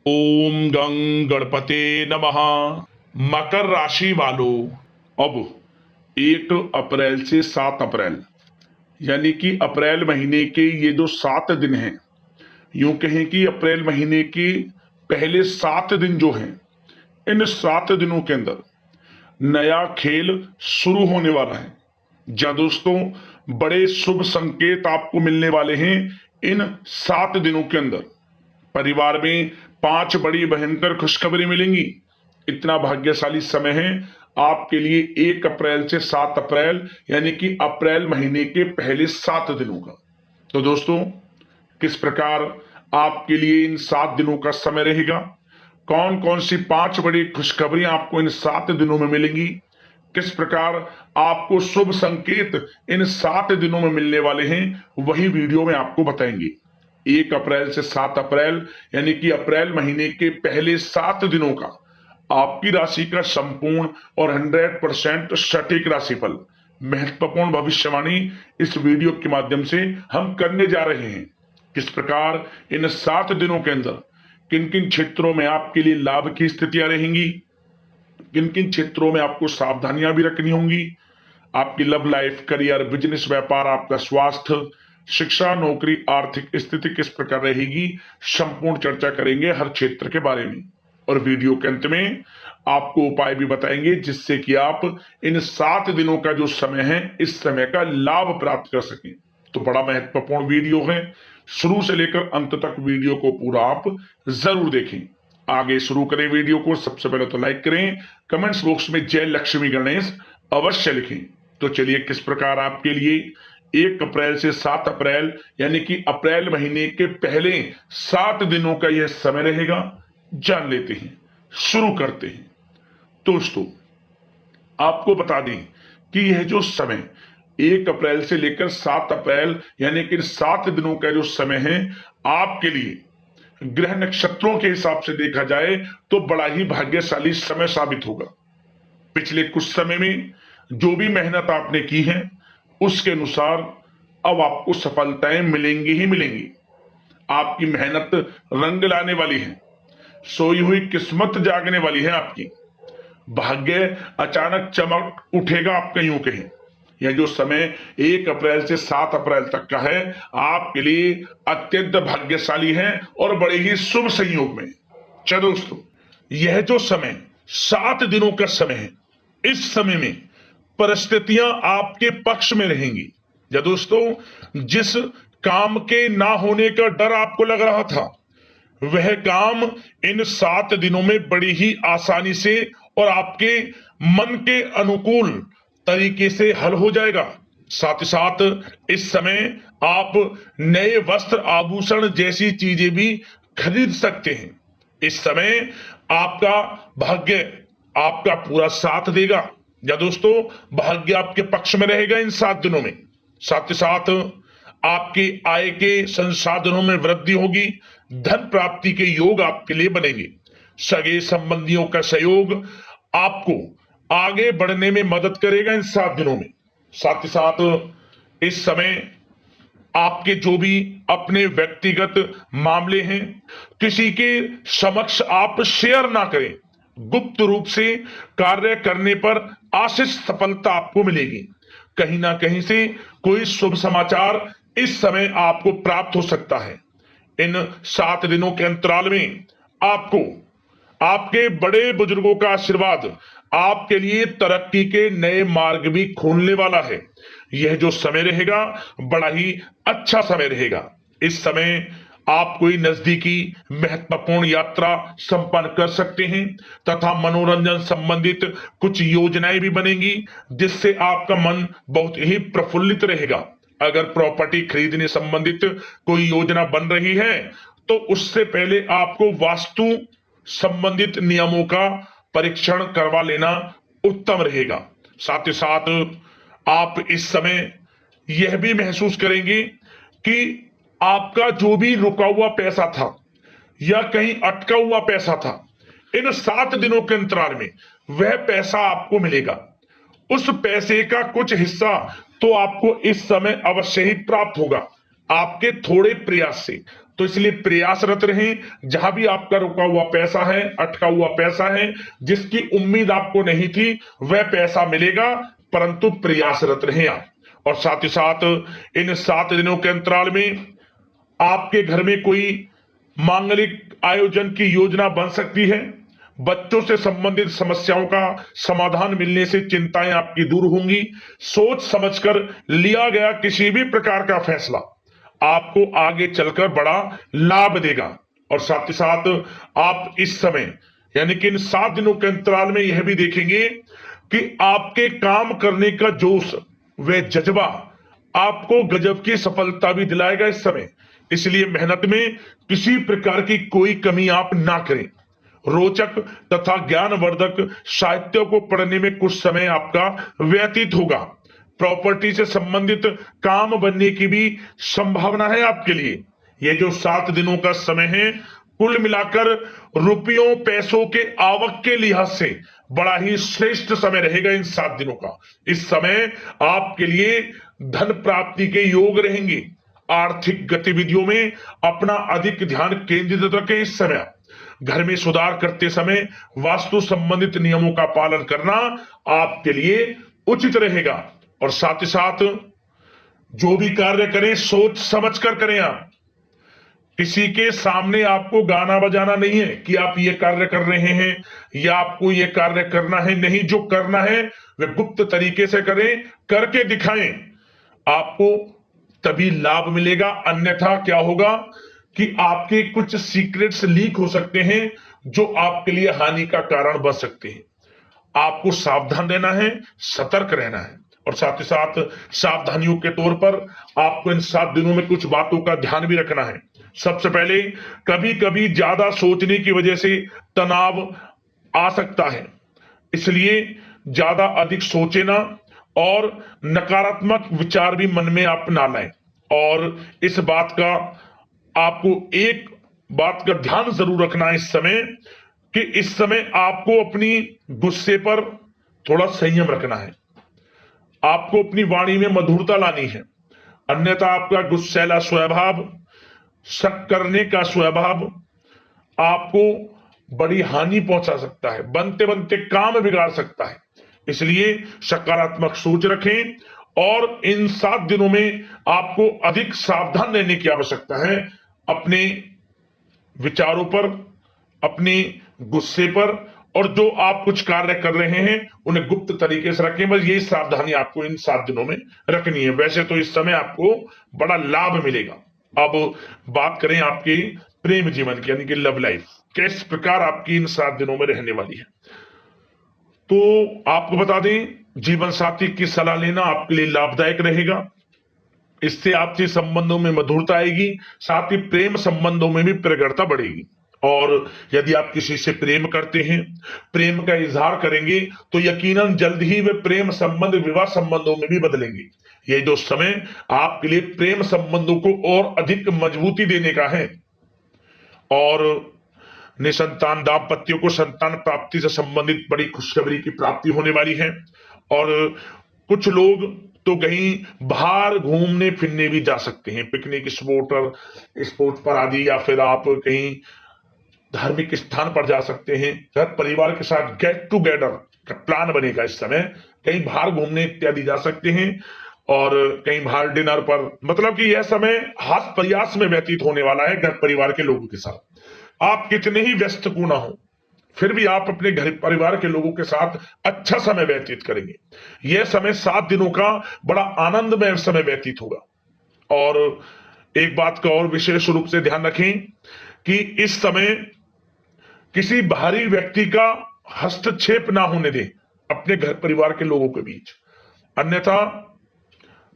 ओम गं गणपते नमः। मकर राशि वालों, अब 1 अप्रैल से 7 अप्रैल यानी कि अप्रैल महीने के ये जो 7 दिन हैं, यूं कहें कि अप्रैल महीने के पहले 7 दिन जो हैं, इन 7 दिनों के अंदर नया खेल शुरू होने वाला है। जहां दोस्तों बड़े शुभ संकेत आपको मिलने वाले हैं। इन 7 दिनों के अंदर परिवार में 5 बड़ी भयंकर खुशखबरी मिलेंगी। इतना भाग्यशाली समय है आपके लिए 1 अप्रैल से 7 अप्रैल यानी कि अप्रैल महीने के पहले 7 दिनों का। तो दोस्तों, किस प्रकार आपके लिए इन 7 दिनों का समय रहेगा, कौन कौन सी 5 बड़ी खुशखबरियां आपको इन 7 दिनों में मिलेंगी, किस प्रकार आपको शुभ संकेत इन 7 दिनों में मिलने वाले हैं, वही वीडियो में आपको बताएंगे। 1 अप्रैल से 7 अप्रैल यानी कि अप्रैल महीने के पहले 7 दिनों का आपकी राशि का संपूर्ण और 100% सटीक राशिफल, महत्वपूर्ण भविष्यवाणी इस वीडियो के माध्यम से हम करने जा रहे हैं। किस प्रकार इन 7 दिनों के अंदर किन किन क्षेत्रों में आपके लिए लाभ की स्थितियां रहेंगी, किन किन क्षेत्रों में आपको सावधानियां भी रखनी होंगी, आपकी लव लाइफ, करियर, बिजनेस, व्यापार, आपका स्वास्थ्य, शिक्षा, नौकरी, आर्थिक स्थिति किस प्रकार रहेगी, संपूर्ण चर्चा करेंगे हर क्षेत्र के बारे में। और वीडियो के अंत में आपको उपाय भी बताएंगे जिससे कि आप इन 7 दिनों का जो समय है, इस समय का लाभ प्राप्त कर सकें। तो बड़ा महत्वपूर्ण वीडियो है, शुरू से लेकर अंत तक वीडियो को पूरा आप जरूर देखें। आगे शुरू करें वीडियो को। सबसे पहले तो लाइक करें, कमेंट्स बॉक्स में जय लक्ष्मी गणेश अवश्य लिखें। तो चलिए, किस प्रकार आपके लिए 1 अप्रैल से 7 अप्रैल यानी कि अप्रैल महीने के पहले 7 दिनों का यह समय रहेगा, जान लेते हैं, शुरू करते हैं। दोस्तों, आपको बता दें कि यह जो समय 1 अप्रैल से लेकर 7 अप्रैल यानी कि 7 दिनों का जो समय है, आपके लिए ग्रह नक्षत्रों के हिसाब से देखा जाए तो बड़ा ही भाग्यशाली समय साबित होगा। पिछले कुछ समय में जो भी मेहनत आपने की है, उसके अनुसार अब आपको सफलताएं मिलेंगी ही मिलेंगी। आपकी मेहनत रंग लाने वाली है, सोई हुई किस्मत जागने वाली है आपकी। भाग्य अचानक चमक उठेगा, आप कहीं कहें। यह जो समय 1 अप्रैल से 7 अप्रैल तक का है, आपके लिए अत्यंत भाग्यशाली है और बड़े ही शुभ संयोग में। चलो दोस्तों, यह जो समय 7 दिनों का समय है, इस समय में परिस्थितियां आपके पक्ष में रहेंगी। या दोस्तों, जिस काम के ना होने का डर आपको लग रहा था, वह काम इन 7 दिनों में बड़ी ही आसानी से और आपके मन के अनुकूल तरीके से हल हो जाएगा। साथ ही साथ इस समय आप नए वस्त्र, आभूषण जैसी चीजें भी खरीद सकते हैं। इस समय आपका भाग्य आपका पूरा साथ देगा। या दोस्तों, भाग्य आपके पक्ष में रहेगा इन 7 दिनों में। साथ ही साथ आपकी आय के संसाधनों में वृद्धि होगी, धन प्राप्ति के योग आपके लिए बनेंगे। सगे संबंधियों का सहयोग आपको आगे बढ़ने में मदद करेगा इन 7 दिनों में। साथ ही साथ इस समय आपके जो भी अपने व्यक्तिगत मामले हैं, किसी के समक्ष आप शेयर ना करें। गुप्त रूप से कार्य करने पर आशीष सफलता आपको मिलेगी। कहीं ना कहीं से कोई शुभ समाचार इस समय आपको प्राप्त हो सकता है। इन 7 दिनों के अंतराल में आपको आपके बड़े बुजुर्गों का आशीर्वाद आपके लिए तरक्की के नए मार्ग भी खोलने वाला है। यह जो समय रहेगा, बड़ा ही अच्छा समय रहेगा। इस समय आप कोई नजदीकी महत्वपूर्ण यात्रा संपन्न कर सकते हैं तथा मनोरंजन संबंधित कुछ योजनाएं भी बनेंगी, जिससे आपका मन बहुत ही प्रफुल्लित रहेगा। अगर प्रॉपर्टी खरीदने संबंधित कोई योजना बन रही है, तो उससे पहले आपको वास्तु संबंधित नियमों का परीक्षण करवा लेना उत्तम रहेगा। साथ ही साथ आप इस समय यह भी महसूस करेंगे कि आपका जो भी रुका हुआ पैसा था या कहीं अटका हुआ पैसा था, इन 7 दिनों के अंतराल में वह पैसा आपको मिलेगा। उस पैसे का कुछ हिस्सा तो आपको इस समय अवश्य ही प्राप्त होगा। आपके थोड़े प्रयास से तो इसलिए प्रयासरत रहें। जहां भी आपका रुका हुआ पैसा है, अटका हुआ पैसा है, जिसकी उम्मीद आपको नहीं थी, वह पैसा मिलेगा, परंतु प्रयासरत रहें आप। और साथ ही साथ इन 7 दिनों के अंतराल में आपके घर में कोई मांगलिक आयोजन की योजना बन सकती है। बच्चों से संबंधित समस्याओं का समाधान मिलने से चिंताएं आपकी दूर होंगी। सोच समझकर लिया गया किसी भी प्रकार का फैसला आपको आगे चलकर बड़ा लाभ देगा। और साथ ही साथ आप इस समय यानी कि इन 7 दिनों के अंतराल में यह भी देखेंगे कि आपके काम करने का जोश व जज्बा आपको गजब की सफलता भी दिलाएगा इस समय। इसलिए मेहनत में किसी प्रकार की कोई कमी आप ना करें। रोचक तथा ज्ञानवर्धक साहित्य को पढ़ने में कुछ समय आपका व्यतीत होगा। प्रॉपर्टी से संबंधित काम बनने की भी संभावना है आपके लिए। ये जो 7 दिनों का समय है, कुल मिलाकर रुपयों पैसों के आवक के लिहाज से बड़ा ही श्रेष्ठ समय रहेगा इन 7 दिनों का। इस समय आपके लिए धन प्राप्ति के योग रहेंगे। आर्थिक गतिविधियों में अपना अधिक ध्यान केंद्रित रखें। इस समय घर में सुधार करते समय वास्तु संबंधित नियमों का पालन करना आपके लिए उचित रहेगा। और साथ ही साथ जो भी कार्य करें सोच समझकर करें। आप किसी के सामने आपको गाना बजाना नहीं है कि आप ये कार्य कर रहे हैं या आपको ये कार्य करना है। नहीं, जो करना है वह गुप्त तरीके से करें, करके दिखाएं। आपको तभी लाभ मिलेगा। अन्यथा क्या होगा कि आपके कुछ सीक्रेट्स लीक हो सकते हैं जो आपके लिए हानि का कारण बन सकते हैं। आपको सावधान रहना है, सतर्क रहना है। और साथ ही साथ सावधानियों के तौर पर आपको इन 7 दिनों में कुछ बातों का ध्यान भी रखना है। सबसे पहले, कभी कभी ज्यादा सोचने की वजह से तनाव आ सकता है, इसलिए ज्यादा अधिक सोचे ना और नकारात्मक विचार भी मन में आप ना लाएं। और इस बात का आपको एक बात का ध्यान जरूर रखना है इस समय कि इस समय आपको अपनी गुस्से पर थोड़ा संयम रखना है। आपको अपनी वाणी में मधुरता लानी है, अन्यथा आपका गुस्सैला स्वभाव, शक करने का स्वभाव आपको बड़ी हानि पहुंचा सकता है, बनते बनते काम बिगाड़ सकता है। इसलिए सकारात्मक सोच रखें और इन 7 दिनों में आपको अधिक सावधान रहने की आवश्यकता है। अपने विचारों पर, अपने गुस्से पर, और जो आप कुछ कार्य कर रहे हैं उन्हें गुप्त तरीके से रखें। बस यही सावधानी आपको इन 7 दिनों में रखनी है। वैसे तो इस समय आपको बड़ा लाभ मिलेगा। अब बात करें आपके प्रेम जीवन की, यानी कि लव लाइफ किस प्रकार आपकी इन 7 दिनों में रहने वाली है। तो आपको बता दें, जीवन साथी की सलाह लेना आपके लिए लाभदायक रहेगा। इससे आपसी संबंधों में मधुरता आएगी, साथ ही प्रेम संबंधों में भी प्रगाढ़ता बढ़ेगी। और यदि आप किसी से प्रेम करते हैं, प्रेम का इजहार करेंगे, तो यकीनन जल्द ही वे प्रेम संबंध विवाह संबंधों में भी बदलेंगे। ये जो समय आपके लिए प्रेम संबंधों को और अधिक मजबूती देने का है। और निसंतान दाम्पत्यों को संतान प्राप्ति से संबंधित बड़ी खुशखबरी की प्राप्ति होने वाली है। और कुछ लोग तो कहीं बाहर घूमने फिरने भी जा सकते हैं, पिकनिक स्पॉट पर आदि, या फिर आप कहीं धार्मिक स्थान पर जा सकते हैं। घर परिवार के साथ गेट टुगेदर का प्लान बनेगा इस समय। कहीं बाहर घूमने इत्यादि जा सकते हैं और कहीं बाहर डिनर पर, मतलब कि यह समय हास प्रयास में व्यतीत होने वाला है घर परिवार के लोगों के साथ। आप कितने ही व्यस्त क्यों ना हो, फिर भी आप अपने घर परिवार के लोगों के साथ अच्छा समय व्यतीत करेंगे। यह समय 7 दिनों का बड़ा आनंदमय समय व्यतीत होगा। और एक बात का और विशेष रूप से ध्यान रखें कि इस समय किसी बाहरी व्यक्ति का हस्तक्षेप ना होने दें अपने घर परिवार के लोगों के बीच। अन्यथा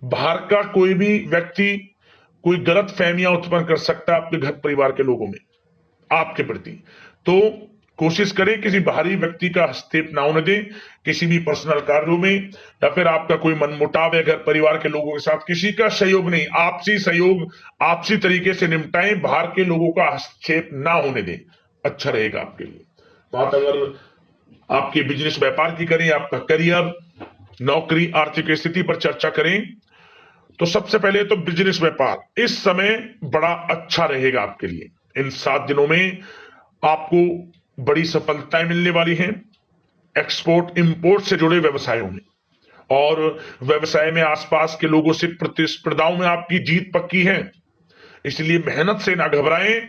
बाहर का कोई भी व्यक्ति कोई गलत फहमियां उत्पन्न कर सकता है आपके घर परिवार के लोगों में आपके प्रति। तो कोशिश करें किसी बाहरी व्यक्ति का हस्तक्षेप ना होने दें किसी भी पर्सनल कार्यों में, या फिर आपका कोई मनमुटाव है घर परिवार के लोगों के साथ, किसी का सहयोग नहीं, आपसी सहयोग आपसी तरीके से निपटाएं। बाहर के लोगों का हस्तक्षेप ना होने दें, अच्छा रहेगा आपके लिए। बात अगर आपके बिजनेस व्यापार की करें, आपका करियर, नौकरी, आर्थिक स्थिति पर चर्चा करें, तो सबसे पहले तो बिजनेस व्यापार इस समय बड़ा अच्छा रहेगा आपके लिए। इन 7 दिनों में आपको बड़ी सफलताएं मिलने वाली हैं। एक्सपोर्ट इंपोर्ट से जुड़े व्यवसायों में और व्यवसाय में आसपास के लोगों से प्रतिस्पर्धाओं में आपकी जीत पक्की है, इसलिए मेहनत से ना घबराएं।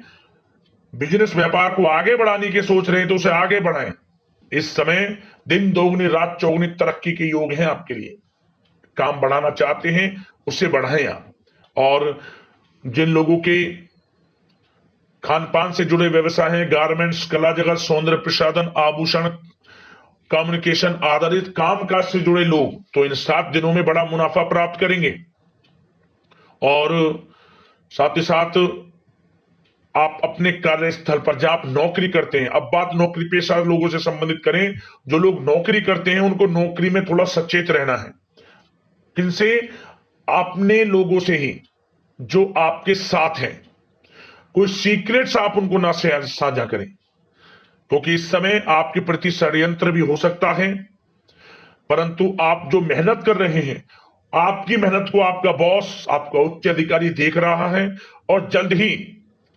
बिजनेस व्यापार को आगे बढ़ाने की सोच रहे हैं तो उसे आगे बढ़ाएं। इस समय दिन दोगुनी रात चौगुनी तरक्की के योग हैं आपके लिए। काम बढ़ाना चाहते हैं उसे बढ़ाएं आप। और जिन लोगों के खान पान से जुड़े व्यवसाय हैं, गारमेंट्स, कला जगत, सौंदर्य प्रसाधन, आभूषण, कम्युनिकेशन आधारित कामकाज से जुड़े लोग तो इन 7 दिनों में बड़ा मुनाफा प्राप्त करेंगे। और साथ ही साथ आप अपने कार्यस्थल पर जहां आप नौकरी करते हैं, अब बात नौकरी पेशा लोगों से संबंधित करें, जो लोग नौकरी करते हैं उनको नौकरी में थोड़ा सचेत रहना है। किनसे? अपने लोगों से ही जो आपके साथ हैं। कोई सीक्रेट्स आप उनको ना साझा करें, क्योंकि इस समय आपके प्रति षड्यंत्र भी हो सकता है। परंतु आप जो मेहनत कर रहे हैं, आपकी मेहनत को आपका बॉस, आपका उच्च अधिकारी देख रहा है और जल्द ही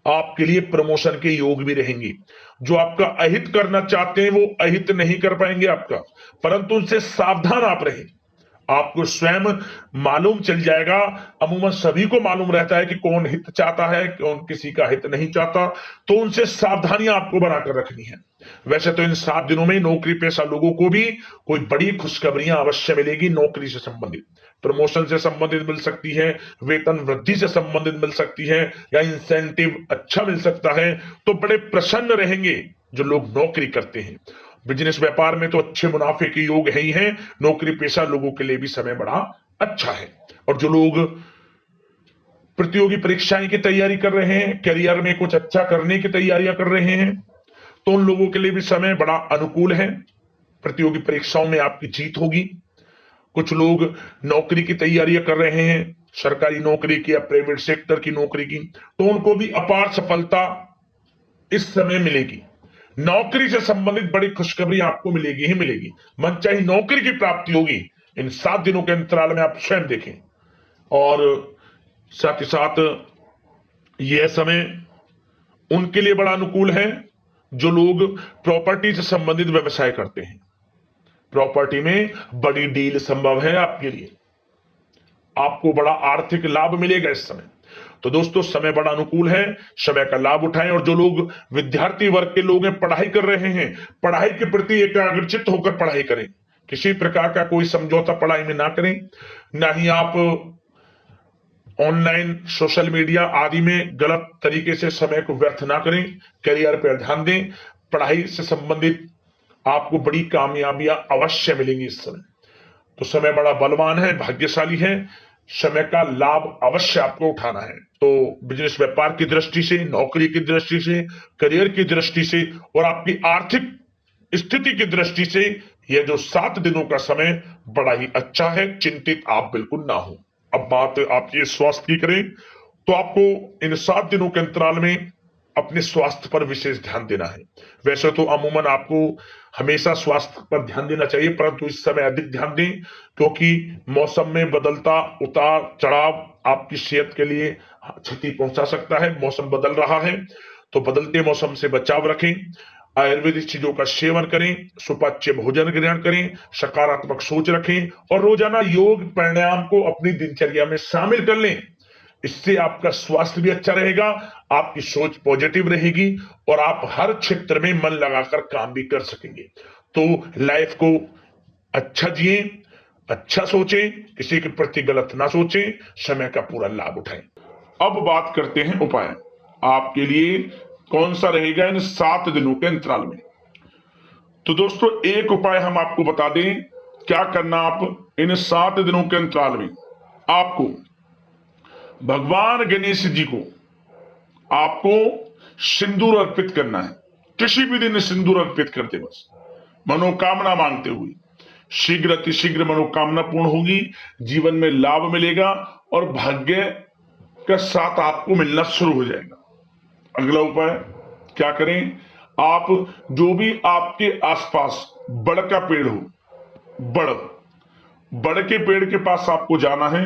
आपके लिए प्रमोशन के योग भी रहेंगे। जो आपका अहित करना चाहते हैं वो अहित नहीं कर पाएंगे आपका, परंतु उनसे सावधान आप रहें। आपको स्वयं मालूम चल जाएगा। अमूमन सभी को मालूम रहता है कि कौन हित चाहता है, कौन किसी का हित नहीं चाहता, तो उनसे सावधानियां आपको बनाकर रखनी है। वैसे तो इन 7 दिनों में नौकरी पेशा लोगों को भी कोई बड़ी खुशखबरियां अवश्य मिलेगी। नौकरी से संबंधित, प्रमोशन से संबंधित मिल सकती है, वेतन वृद्धि से संबंधित मिल सकती है, या इंसेंटिव अच्छा मिल सकता है। तो बड़े प्रसन्न रहेंगे जो लोग नौकरी करते हैं। बिजनेस व्यापार में तो अच्छे मुनाफे के योग है ही हैं। नौकरी पेशा लोगों के लिए भी समय बड़ा अच्छा है। और जो लोग प्रतियोगी परीक्षाएं की तैयारी कर रहे हैं, करियर में कुछ अच्छा करने की तैयारियां कर रहे हैं, तो उन लोगों के लिए भी समय बड़ा अनुकूल है। प्रतियोगी परीक्षाओं में आपकी जीत होगी। कुछ लोग नौकरी की तैयारियां कर रहे हैं, सरकारी नौकरी की या प्राइवेट सेक्टर की नौकरी की, तो उनको भी अपार सफलता इस समय मिलेगी। नौकरी से संबंधित बड़ी खुशखबरी आपको मिलेगी ही मिलेगी। मनचाही नौकरी की प्राप्ति होगी इन 7 दिनों के अंतराल में, आप स्वयं देखें। और साथ ही साथ यह समय उनके लिए बड़ा अनुकूल है जो लोग प्रॉपर्टी से संबंधित व्यवसाय करते हैं। प्रॉपर्टी में बड़ी डील संभव है आपके लिए। आपको बड़ा आर्थिक लाभ मिलेगा इस समय। तो दोस्तों, समय बड़ा अनुकूल है, समय का लाभ उठाएं। और जो लोग विद्यार्थी वर्ग के लोग हैं, पढ़ाई कर रहे हैं, पढ़ाई के प्रति एकाग्रचित्त होकर पढ़ाई करें। किसी प्रकार का कोई समझौता पढ़ाई में ना करें। ना ही आप ऑनलाइन सोशल मीडिया आदि में गलत तरीके से समय को व्यर्थ ना करें। करियर पर ध्यान दें। पढ़ाई से संबंधित आपको बड़ी कामयाबियां अवश्य मिलेंगी इस समय। तो समय बड़ा बलवान है, भाग्यशाली है। समय का लाभ अवश्य आपको उठाना है। तो बिजनेस व्यापार की दृष्टि से, नौकरी की दृष्टि से, करियर की दृष्टि से और आपकी आर्थिक स्थिति की दृष्टि से यह जो 7 दिनों का समय बड़ा ही अच्छा है। चिंतित आप बिल्कुल ना हो। अब बात आपकी स्वास्थ्य की करें तो आपको इन 7 दिनों के अंतराल में अपने स्वास्थ्य पर विशेष ध्यान देना है। वैसे तो अमूमन आपको हमेशा स्वास्थ्य पर ध्यान देना चाहिए, परंतु इस समय अधिक ध्यान दें, क्योंकि मौसम में बदलता उतार चढ़ाव आपकी सेहत के लिए क्षति पहुंचा सकता है। मौसम बदल रहा है, तो बदलते मौसम से बचाव रखें। आयुर्वेदिक चीजों का सेवन करें, सुपाच्य भोजन ग्रहण करें, सकारात्मक सोच रखें और रोजाना योग प्राणायाम को अपनी दिनचर्या में शामिल कर लें। इससे आपका स्वास्थ्य भी अच्छा रहेगा, आपकी सोच पॉजिटिव रहेगी और आप हर क्षेत्र में मन लगाकर काम भी कर सकेंगे। तो लाइफ को अच्छा जिए, अच्छा सोचें, किसी के प्रति गलत ना सोचें, समय का पूरा लाभ उठाएं। अब बात करते हैं उपाय। आपके लिए कौन सा रहेगा इन 7 दिनों के अंतराल में। तो दोस्तों, एक उपाय हम आपको बता दें क्या करना। आप इन 7 दिनों के अंतराल में आपको भगवान गणेश जी को आपको सिंदूर अर्पित करना है। किसी भी दिन सिंदूर अर्पित करते बस मनोकामना मांगते हुए शीघ्र अतिशीघ्र मनोकामना पूर्ण होगी, जीवन में लाभ मिलेगा और भाग्य का साथ आपको मिलना शुरू हो जाएगा। अगला उपाय क्या करें। आप जो भी आपके आसपास बड़ का पेड़ हो, बड़ के पेड़ के पास आपको जाना है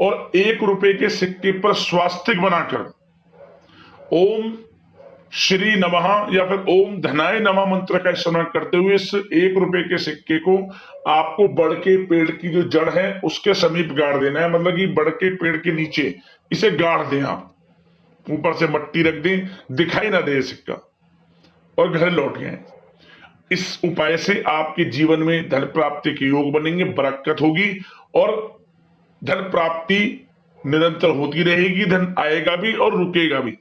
और 1 रुपए के सिक्के पर स्वास्तिक बनाकर ओम श्री नमः या फिर ओम धनाय नमः मंत्र का स्मरण करते हुए इस 1 रुपए के सिक्के को आपको बड़ के पेड़ की जो जड़ है उसके समीप गाड़ देना है। मतलब कि बड़ के पेड़ के नीचे इसे गाड़ दें, आप ऊपर से मट्टी रख दें, दिखाई ना दे सिक्का, और घर लौट गए। इस उपाय से आपके जीवन में धन प्राप्ति के योग बनेंगे, बरकत होगी और धन प्राप्ति निरंतर होती रहेगी, धन आएगा भी और रुकेगा भी।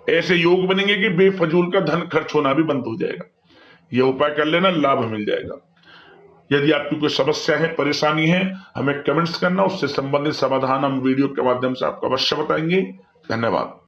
ऐसे योग बनेंगे कि बेफजूल का धन खर्च होना भी बंद हो जाएगा। यह उपाय कर लेना, लाभ मिल जाएगा। यदि आपकी कोई समस्या है, परेशानी है, हमें कमेंट्स करना, उससे संबंधित समाधान हम वीडियो के माध्यम से आपको अवश्य बताएंगे। धन्यवाद।